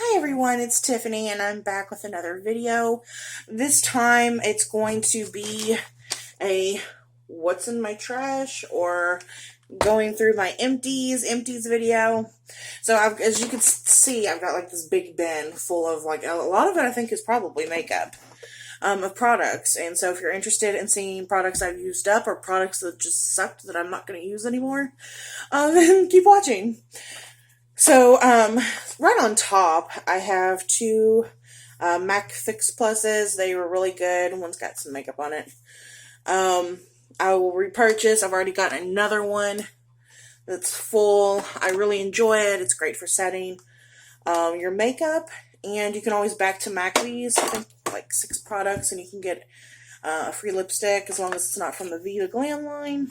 Hi everyone, it's Tiffany and I'm back with another video. This time it's going to be a what's in my trash or going through my empties video. So as you can see, I've got like this big bin full of like a lot of it I think is probably makeup of products. And so if you're interested in seeing products I've used up or products that just sucked that I'm not going to use anymore, then keep watching. So, right on top, I have two MAC Fix Pluses. They were really good. One's got some makeup on it. I will repurchase. I've already got another one that's full. I really enjoy it. It's great for setting your makeup. And you can always back to MAC these. I think like 6 products, and you can get a free lipstick as long as it's not from the Viva Glam line.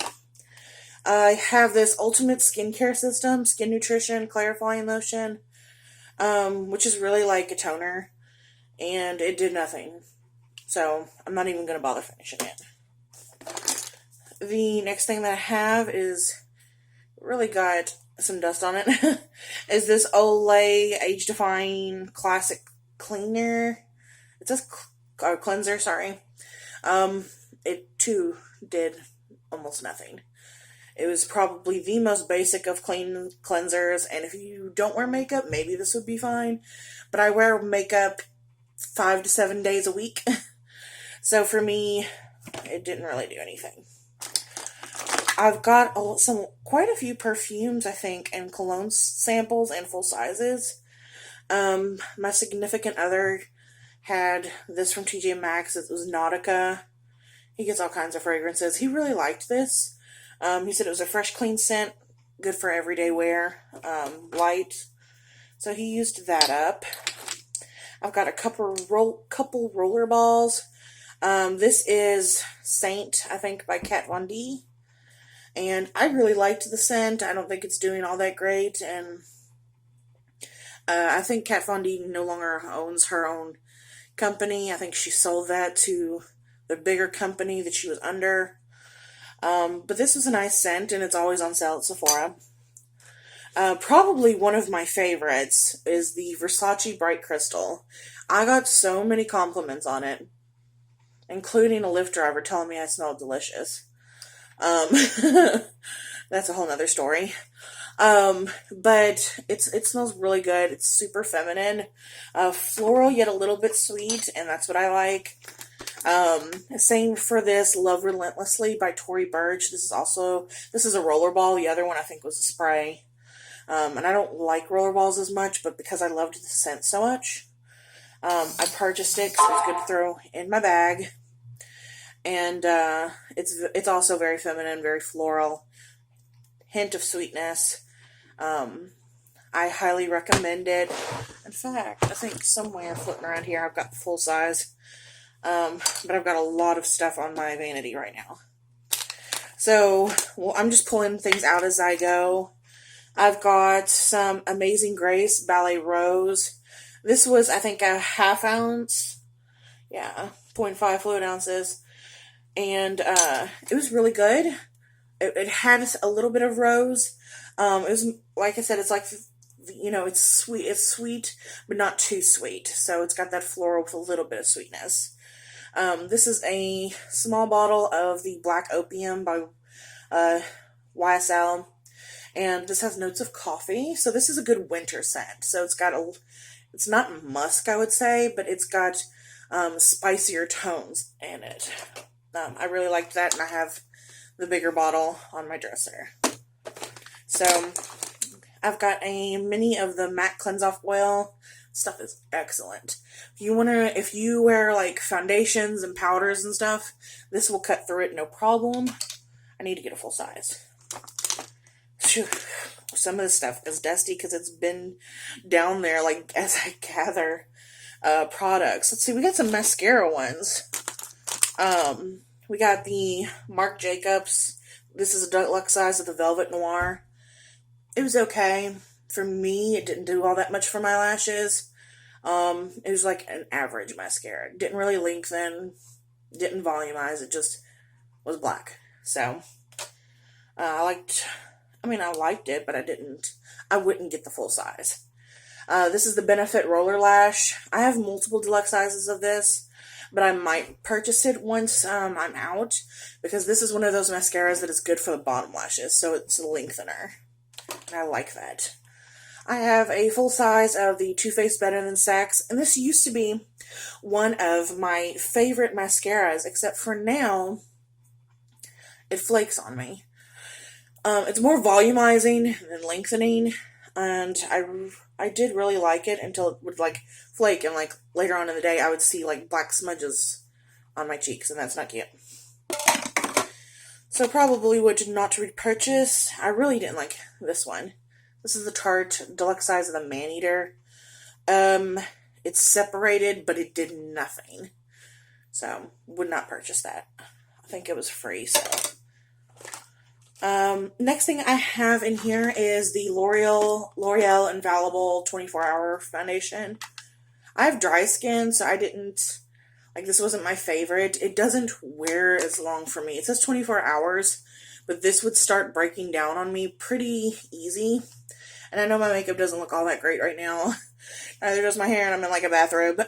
I have this Ultimate Skincare System, Skin Nutrition Clarifying Lotion, which is really like a toner, and it did nothing. So I'm not even going to bother finishing it. The next thing that I have is really got some dust on it. Is this Olay Age Defying Classic Cleaner. It says cleanser, sorry. It too did almost nothing. It was probably the most basic of clean cleansers, and if you don't wear makeup, maybe this would be fine. But I wear makeup 5 to 7 days a week, so for me, it didn't really do anything. I've got quite a few perfumes, I think, and cologne samples and full sizes. My significant other had this from TJ Maxx. It was Nautica. He gets all kinds of fragrances. He really liked this. He said it was a fresh, clean scent, good for everyday wear, light. So he used that up. I've got a couple roller balls. This is Saint, I think, by Kat Von D. And I really liked the scent. I don't think it's doing all that great. And I think Kat Von D no longer owns her own company. I think she sold that to the bigger company that she was under. But this is a nice scent, and it's always on sale at Sephora. Probably one of my favorites is the Versace Bright Crystal. I got so many compliments on it, including a Lyft driver telling me I smelled delicious. That's a whole nother story. But it smells really good. It's super feminine, floral yet a little bit sweet, and that's what I like. Same for this Love Relentlessly by Tory Burch. This is a rollerball. The other one I think was a spray. And I don't like rollerballs as much, but because I loved the scent so much, I purchased it because it was good to throw in my bag. And it's also very feminine, very floral, hint of sweetness. I highly recommend it. In fact, I think somewhere floating around here I've got the full size. But I've got a lot of stuff on my vanity right now. So, I'm just pulling things out as I go. I've got some Amazing Grace Ballet Rose. This was, I think, a ½ ounce. Yeah, 0.5 fluid ounces. And it was really good. It had a little bit of rose. It was, like I said, it's like, it's sweet. It's sweet, but not too sweet. So it's got that floral with a little bit of sweetness. This is a small bottle of the Black Opium by YSL, and this has notes of coffee, so this is a good winter scent. So it's not musk, I would say, but it's got spicier tones in it. I really liked that, and I have the bigger bottle on my dresser. So, I've got a mini of the MAC Cleanse Off Oil. Stuff is excellent. If you wear like foundations and powders and stuff, this will cut through it no problem. I need to get a full size. Phew. Some of this stuff is dusty because it's been down there like as I gather products. Let's see, we got some mascara ones. We got the Marc Jacobs. This is a deluxe size of the Velvet Noir. It was okay. For me, it didn't do all that much for my lashes. It was like an average mascara. It didn't really lengthen, didn't volumize, it just was black. So, I liked it, but I wouldn't get the full size. This is the Benefit Roller Lash. I have multiple deluxe sizes of this, but I might purchase it once I'm out, because this is one of those mascaras that is good for the bottom lashes, so it's a lengthener, and I like that. I have a full size of the Too Faced Better Than Sex, and this used to be one of my favorite mascaras, except for now, it flakes on me. It's more volumizing than lengthening, and I did really like it until it would like flake, and like later on in the day I would see like black smudges on my cheeks, and that's not cute. So probably would not repurchase. I really didn't like this one. This is the Tarte deluxe size of the Maneater. It's separated, but it did nothing. So would not purchase that. I think it was free, so. Next thing I have in here is the L'Oreal Infallible 24-Hour Foundation. I have dry skin, so I didn't, like, this wasn't my favorite. It doesn't wear as long for me. It says 24 hours, but this would start breaking down on me pretty easy. And I know my makeup doesn't look all that great right now. Neither does my hair, and I'm in like a bathrobe.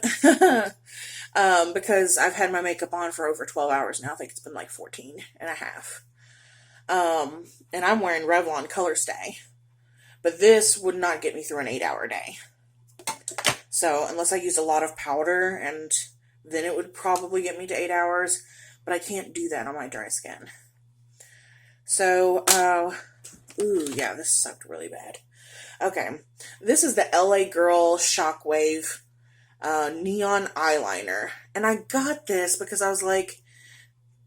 Because I've had my makeup on for over 12 hours now. I think it's been like 14 and a half. And I'm wearing Revlon Color Stay. But this would not get me through an 8-hour day. So, unless I use a lot of powder, and then it would probably get me to 8 hours. But I can't do that on my dry skin. So, ooh, yeah, this sucked really bad. Okay, this is the LA Girl Shockwave Neon Eyeliner. And I got this because I was like,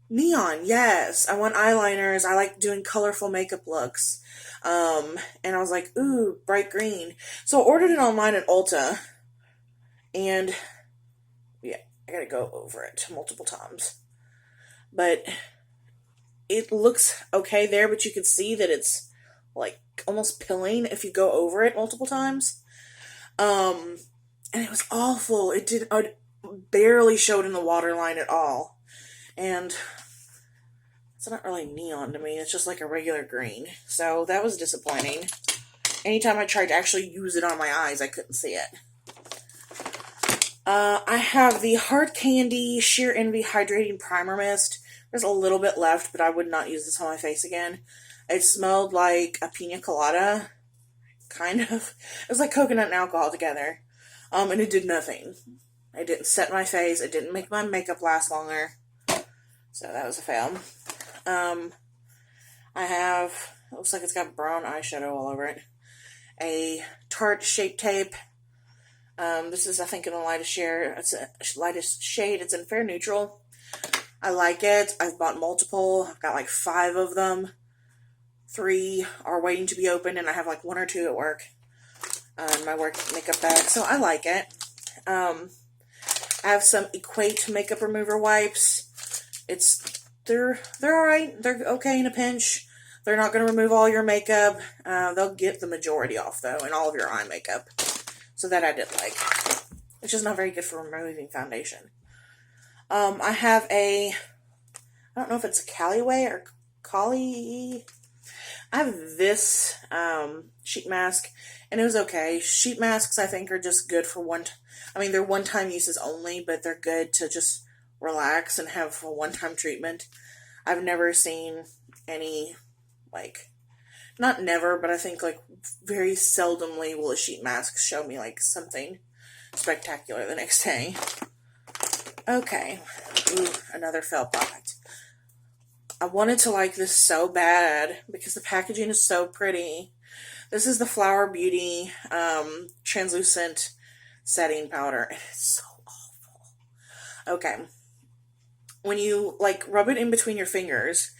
neon, yes, I want eyeliners. I like doing colorful makeup looks. And I was like, ooh, bright green. So I ordered it online at Ulta. And, yeah, I gotta go over it multiple times. But it looks okay there, but you can see that it's like almost pilling if you go over it multiple times. And it was awful. It barely showed in the waterline at all. And it's not really neon to me. It's just like a regular green. So that was disappointing. Anytime I tried to actually use it on my eyes, I couldn't see it. I have the Hard Candy Sheer Envy Hydrating Primer Mist. There's a little bit left, but I would not use this on my face again. It smelled like a pina colada, kind of. It was like coconut and alcohol together. And it did nothing. It didn't set my face. It didn't make my makeup last longer. So that was a fail. I have, it looks like it's got brown eyeshadow all over it. A Tarte Shape Tape. This is, I think, in the lightest shade. It's a lightest shade. It's in Fair Neutral. I like it. I've bought multiple. I've got like 5 of them. 3 are waiting to be opened, and I have like 1 or 2 at work. My work makeup bag, so I like it. I have some Equate makeup remover wipes. They're alright. They're okay in a pinch. They're not going to remove all your makeup. They'll get the majority off, though, and all of your eye makeup. So that I did like. It's just not very good for removing foundation. I have I don't know if it's a Callaway or Collie. I have this sheet mask, and it was okay. Sheet masks, I think, are just good for they're one-time uses only, but they're good to just relax and have a one-time treatment. I've never seen any, like, not never, but I think, like, very seldomly will a sheet mask show me, like, something spectacular the next day. Okay. Ooh, another felt product. I wanted to like this so bad because the packaging is so pretty. This is the Flower Beauty translucent setting powder. It's so awful. Okay. When you like rub it in between your fingers,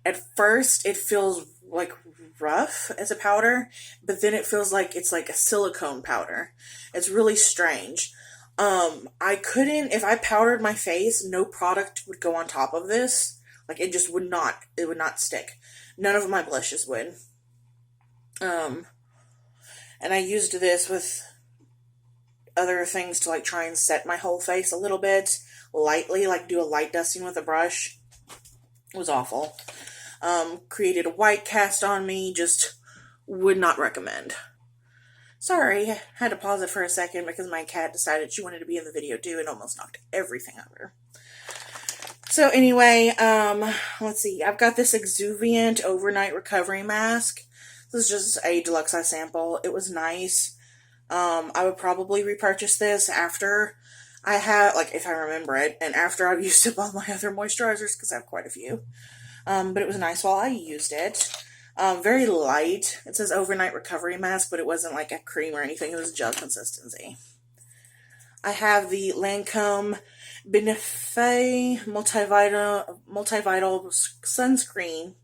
at first it feels like rough as a powder, but then it feels like it's like a silicone powder. It's really strange. I couldn't, if I powdered my face, no product would go on top of this. Like, it just would not, it would not stick. None of my blushes would. And I used this with other things to, like, try and set my whole face a little bit, lightly, like, do a light dusting with a brush. It was awful. Created a white cast on me, just would not recommend. Sorry, I had to pause it for a second because my cat decided she wanted to be in the video too and almost knocked everything over. So anyway, let's see. I've got this Exuviant Overnight Recovery Mask. This is just a deluxe size sample. It was nice. I would probably repurchase this after I have, like, if I remember it, and after I've used up all my other moisturizers, because I have quite a few. But it was nice while I used it. Very light. It says Overnight Recovery Mask, but it wasn't like a cream or anything. It was gel consistency. I have the Lancome Benefit Multivital Sunscreen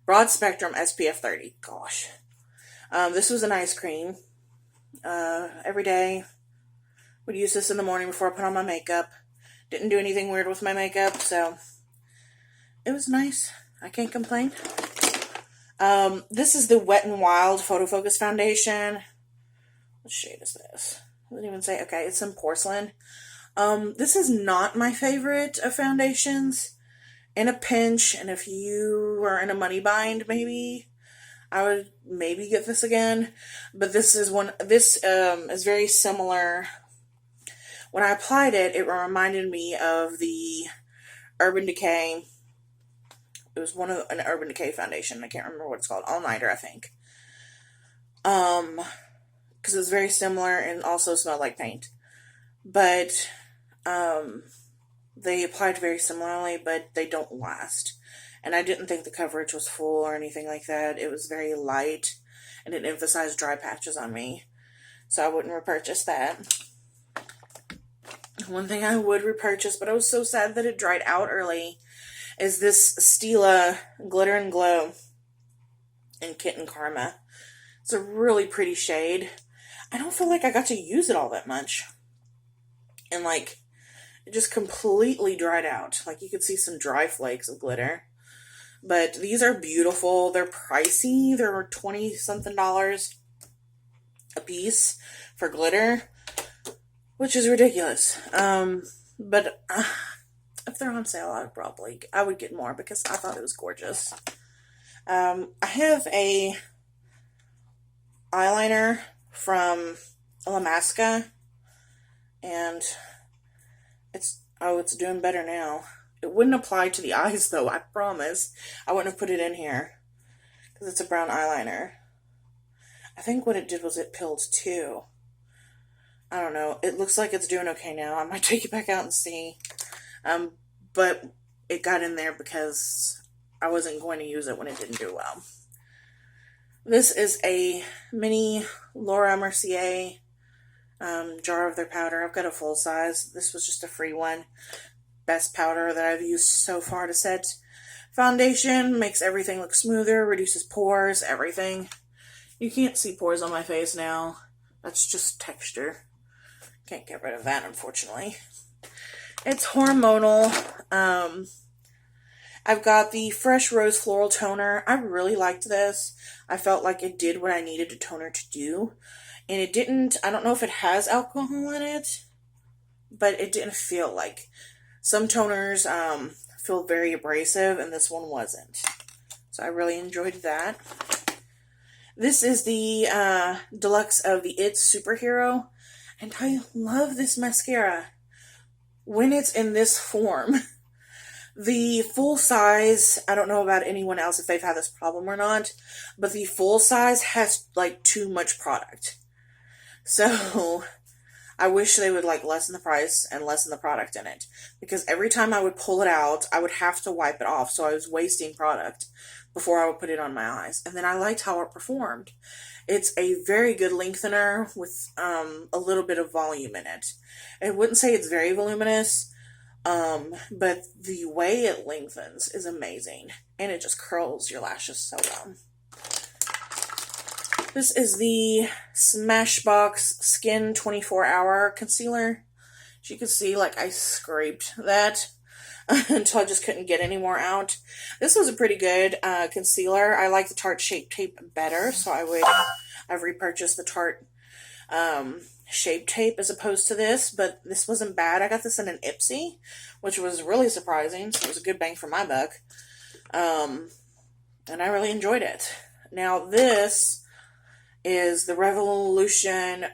Broad Spectrum SPF 30. Gosh. This was a nice cream. Every day. Would use this in the morning before I put on my makeup. Didn't do anything weird with my makeup, so it was nice. I can't complain. This is the Wet n Wild Photo Focus Foundation. What shade is this? I didn't even say. Okay, it's in porcelain. This is not my favorite of foundations. In a pinch, and if you are in a money bind, maybe I would maybe get this again. But this is one. This is very similar. When I applied it, it reminded me of the Urban Decay. It was an Urban Decay foundation. I can't remember what it's called. All Nighter, I think. Because it's very similar and also smelled like paint. But they applied very similarly, but they don't last. And I didn't think the coverage was full or anything like that. It was very light, and it emphasized dry patches on me. So I wouldn't repurchase that. One thing I would repurchase, but I was so sad that it dried out early, is this Stila Glitter and Glow in Kitten Karma. It's a really pretty shade. I don't feel like I got to use it all that much. And like, it just completely dried out. Like, you could see some dry flakes of glitter. But these are beautiful. They're pricey. They're $20-something a piece for glitter, which is ridiculous. But if they're on sale, I would get more because I thought it was gorgeous. I have a eyeliner from Alamasca, and it's doing better now. It wouldn't apply to the eyes, though, I promise. I wouldn't have put it in here because it's a brown eyeliner. I think what it did was it peeled too. I don't know. It looks like it's doing okay now. I might take it back out and see. But it got in there because I wasn't going to use it when it didn't do well. This is a mini Laura Mercier jar of their powder. I've got a full size. This was just a free one. Best powder that I've used so far to set foundation. Makes everything look smoother, reduces pores, everything. You can't see pores on my face now. That's just texture. Can't get rid of that, unfortunately. It's hormonal. I've got the Fresh Rose Floral Toner. I really liked this. I felt like it did what I needed a toner to do. And it didn't, I don't know if it has alcohol in it, but it didn't feel like. Some toners feel very abrasive, and this one wasn't. So I really enjoyed that. This is the deluxe of the It Superhero, and I love this mascara when it's in this form. The full size, I don't know about anyone else if they've had this problem or not, but the full size has like too much product. So I wish they would like lessen the price and lessen the product in it, because every time I would pull it out, I would have to wipe it off. So I was wasting product before I would put it on my eyes. And then I liked how it performed. It's a very good lengthener with a little bit of volume in it. I wouldn't say it's very voluminous, but the way it lengthens is amazing. And it just curls your lashes so well. This is the Smashbox Skin 24-Hour Concealer. As you can see, like, I scraped that until I just couldn't get any more out. This was a pretty good concealer. I like the Tarte Shape Tape better, so I've repurchased the Tarte Shape Tape as opposed to this, but this wasn't bad. I got this in an Ipsy, which was really surprising, so it was a good bang for my buck. And I really enjoyed it. Now this is the Revolution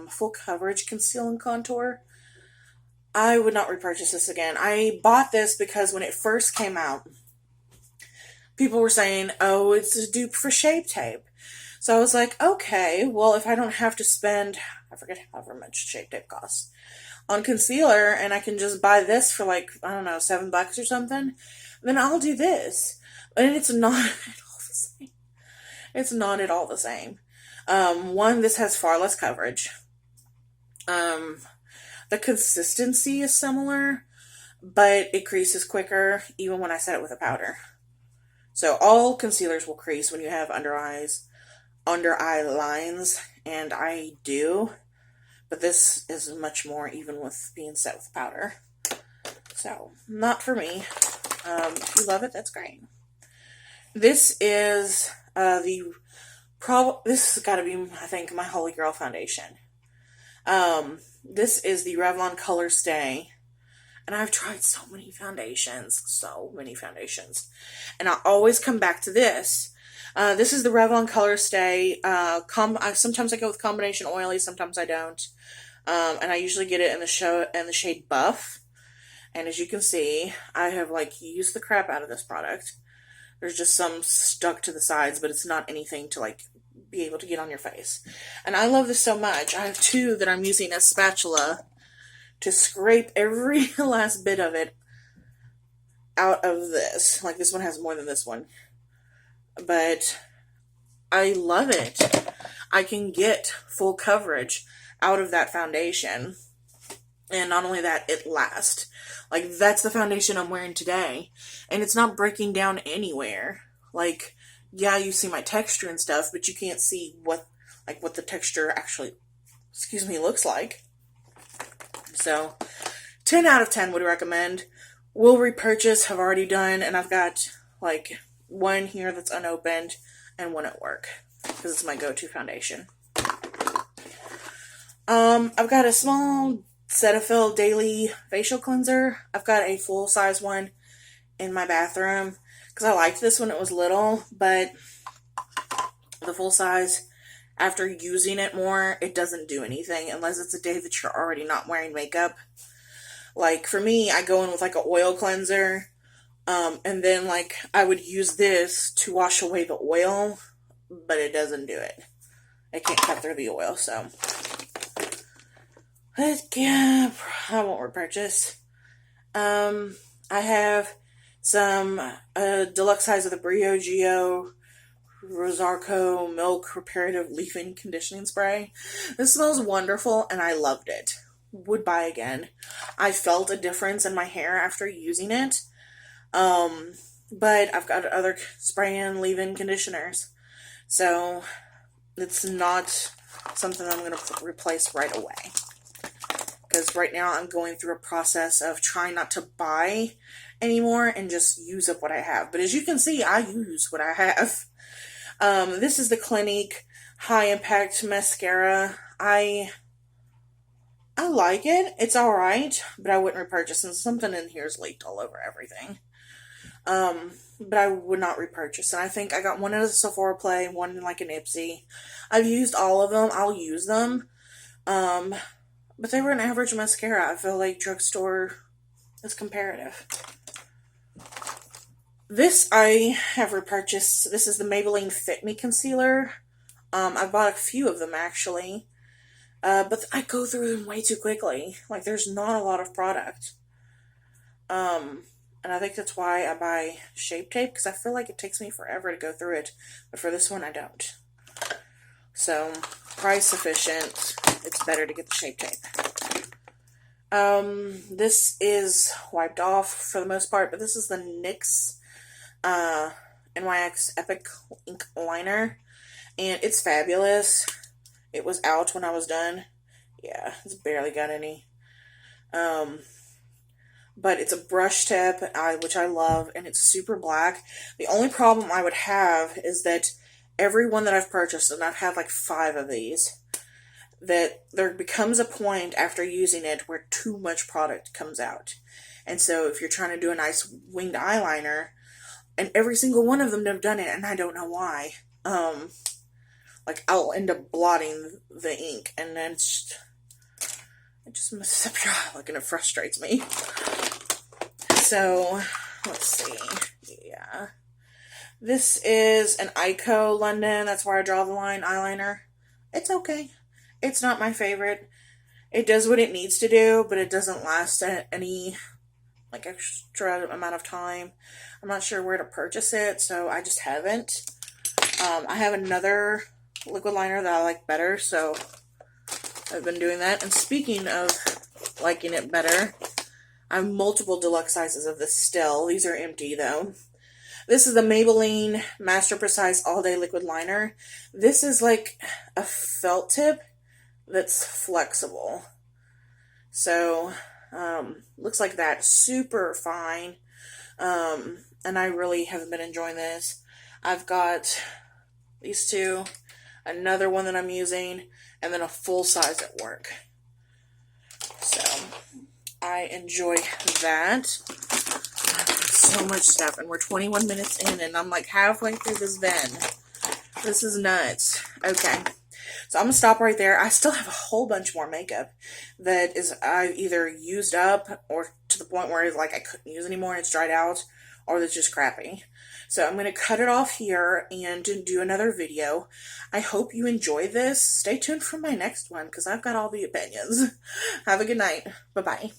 Full Coverage Conceal and Contour. I would not repurchase this again. I bought this because when it first came out, people were saying, oh, it's a dupe for Shape Tape. So I was like, okay, well, if I don't have to spend, I forget however much Shape Tape costs, on concealer, and I can just buy this for like, I don't know, $7 or something, then I'll do this. And it's not at all the same. It's not at all the same. One, this has far less coverage. The consistency is similar, but it creases quicker even when I set it with a powder. So all concealers will crease when you have under eye lines, and I do, but this is much more even with being set with powder. So not for me. If you love it, that's great. This is this has got to be, I think, my holy grail foundation. This is the Revlon Color Stay. And I've tried so many foundations. And I always come back to this. This is the Revlon Color Stay. Sometimes I go with combination oily, sometimes I don't. And I usually get it in the shade Buff. And as you can see, I have like used the crap out of this product. There's just some stuck to the sides, but it's not anything to like be able to get on your face. And I love this so much. I have two that I'm using as spatula to scrape every last bit of it out of this. Like this one has more than this one. But I love it. I can get full coverage out of that foundation. And not only that, it lasts. Like, that's the foundation I'm wearing today. And it's not breaking down anywhere. Like, yeah, you see my texture and stuff, but you can't see what the texture actually, looks like. So, 10 out of 10 would recommend. Will repurchase, have already done, and I've got, like, one here that's unopened, and one at work. Because it's my go-to foundation. I've got a small Cetaphil Daily Facial Cleanser. I've got a full-size one in my bathroom because I liked this when it was little, but the full-size, after using it more, it doesn't do anything unless it's a day that you're already not wearing makeup. Like, for me, I go in with, like, an oil cleanser, and then, like, I would use this to wash away the oil, but it doesn't do it. It can't cut through the oil, so... But yeah, I won't repurchase. I have some deluxe size of the Briogeo Rosarco Milk Reparative Leave-In Conditioning Spray. This smells wonderful, and I loved it. Would buy again. I felt a difference in my hair after using it. But I've got other spray-in leave-in conditioners. So, it's not something I'm going to replace right away. Because right now I'm going through a process of trying not to buy anymore and just use up what I have. But as you can see, I use what I have. This is the Clinique High Impact Mascara. I like it. It's alright, but I wouldn't repurchase since something in here is leaked all over everything. But I would not repurchase. And I think I got one at a Sephora Play, one in like an Ipsy. I've used all of them. I'll use them. But they were an average mascara. I feel like drugstore is comparative. This I have repurchased. This is the Maybelline Fit Me Concealer. I bought a few of them actually. But I go through them way too quickly. Like, there's not a lot of product. And I think that's why I buy Shape Tape, because I feel like it takes me forever to go through it. But for this one, I don't. So, price efficient. It's better to get the Shape Tape. This is wiped off for the most part, but this is the NYX NYX Epic Ink Liner, and it's fabulous. It was out when I was done. Yeah, it's barely got any. But it's a brush tip, which I love, and it's super black. The only problem I would have is that every one that I've purchased, and I've had like 5 of these, that there becomes a point after using it where too much product comes out. And so if you're trying to do a nice winged eyeliner, and every single one of them have done it, and I don't know why. like I'll end up blotting the ink, and then it just messes up your eye, like, and it frustrates me. So let's see. Yeah, this is an Ico London. That's where I draw the line eyeliner. It's okay. It's not my favorite. It does what it needs to do, but it doesn't last any like extra amount of time. I'm not sure where to purchase it, so I just haven't. I have another liquid liner that I like better, so I've been doing that. And speaking of liking it better, I have multiple deluxe sizes of this still. These are empty though. This is the Maybelline Master Precise All Day Liquid Liner. This is like a felt tip that's flexible. So, looks like that. Super fine. And I really have been enjoying this. I've got these two, another one that I'm using, and then a full size at work. So, I enjoy that. So much stuff, and we're 21 minutes in, and I'm like halfway through this bin. This is nuts. Okay, so I'm gonna stop right there. I still have a whole bunch more makeup that is I've either used up or to the point where like I couldn't use anymore and it's dried out, or it's just crappy. So I'm gonna cut it off here and do another video. I hope you enjoy this. Stay tuned for my next one because I've got all the opinions. Have a good night. Bye-bye.